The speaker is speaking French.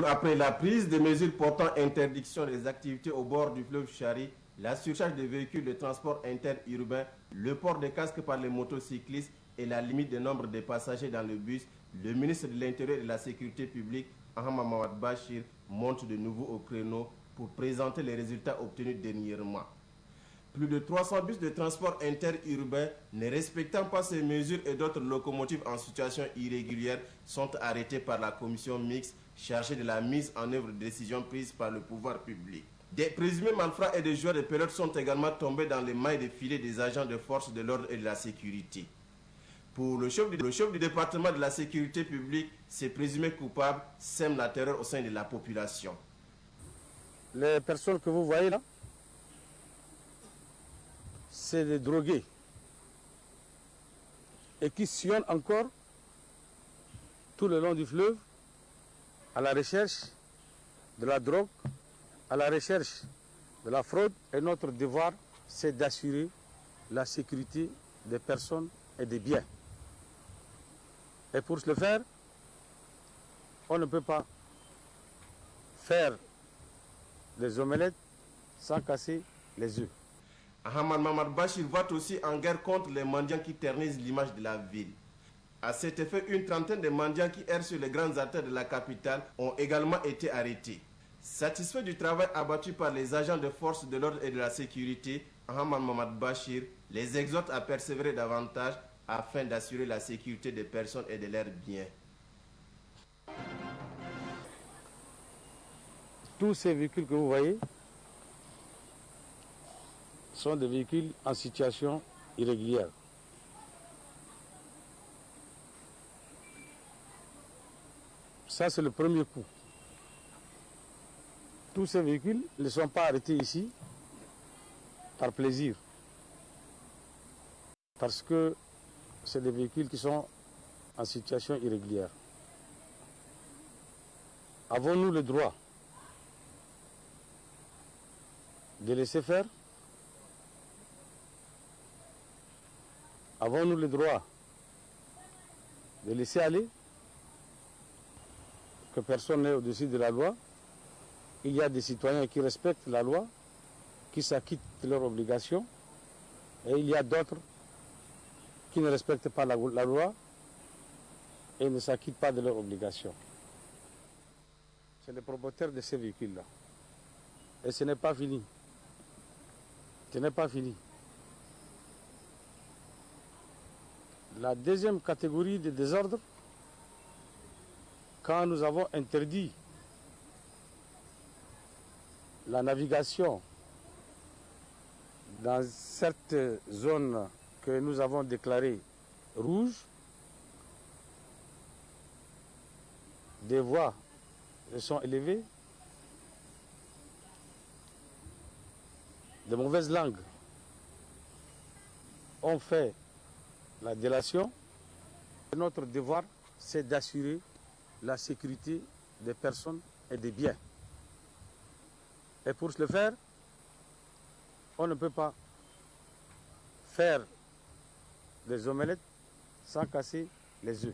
Après la prise des mesures portant interdiction des activités au bord du fleuve Chari, la surcharge des véhicules de transport interurbain, le port des casques par les motocyclistes et la limite du nombre de passagers dans le bus, le ministre de l'Intérieur et de la Sécurité publique, Ahmad Mamad Bachir, monte de nouveau au créneau pour présenter les résultats obtenus dernièrement. Plus de 300 bus de transport interurbain ne respectant pas ces mesures et d'autres locomotives en situation irrégulière sont arrêtés par la commission mixte chargée de la mise en œuvre de décisions prises par le pouvoir public. Des présumés malfrats et des joueurs de pelote sont également tombés dans les mailles de filet des agents de force de l'ordre et de la sécurité. Pour le chef du département de la sécurité publique, ces présumés coupables sèment la terreur au sein de la population. Les personnes que vous voyez là, c'est des drogués et qui sillonnent encore tout le long du fleuve à la recherche de la drogue, à la recherche de la fraude. Et notre devoir, c'est d'assurer la sécurité des personnes et des biens. Et pour ce faire, on ne peut pas faire des omelettes sans casser les œufs. Ahmad Mamad Bachir va aussi en guerre contre les mendiants qui ternissent l'image de la ville. À cet effet, une trentaine de mendiants qui errent sur les grandes artères de la capitale ont également été arrêtés. Satisfait du travail abattu par les agents de force de l'ordre et de la sécurité, Ahmad Mamad Bachir les exhorte à persévérer davantage afin d'assurer la sécurité des personnes et de leurs biens. Tous ces véhicules que vous voyez sont des véhicules en situation irrégulière. Ça, c'est le premier coup. Tous ces véhicules ne sont pas arrêtés ici par plaisir. Parce que c'est des véhicules qui sont en situation irrégulière. Avons-nous le droit de laisser faire? Avons-nous le droit de laisser aller? Que personne n'est au-dessus de la loi. Il y a des citoyens qui respectent la loi, qui s'acquittent de leurs obligations, et il y a d'autres qui ne respectent pas la loi et ne s'acquittent pas de leurs obligations. C'est le propriétaire de ces véhicules-là. Et ce n'est pas fini. Ce n'est pas fini. La deuxième catégorie de désordre, quand nous avons interdit la navigation dans cette zone que nous avons déclarée rouge, des voies sont élevées, de mauvaises langues ont fait la délation. Et notre devoir, c'est d'assurer la sécurité des personnes et des biens. Et pour ce faire, on ne peut pas faire des omelettes sans casser les œufs.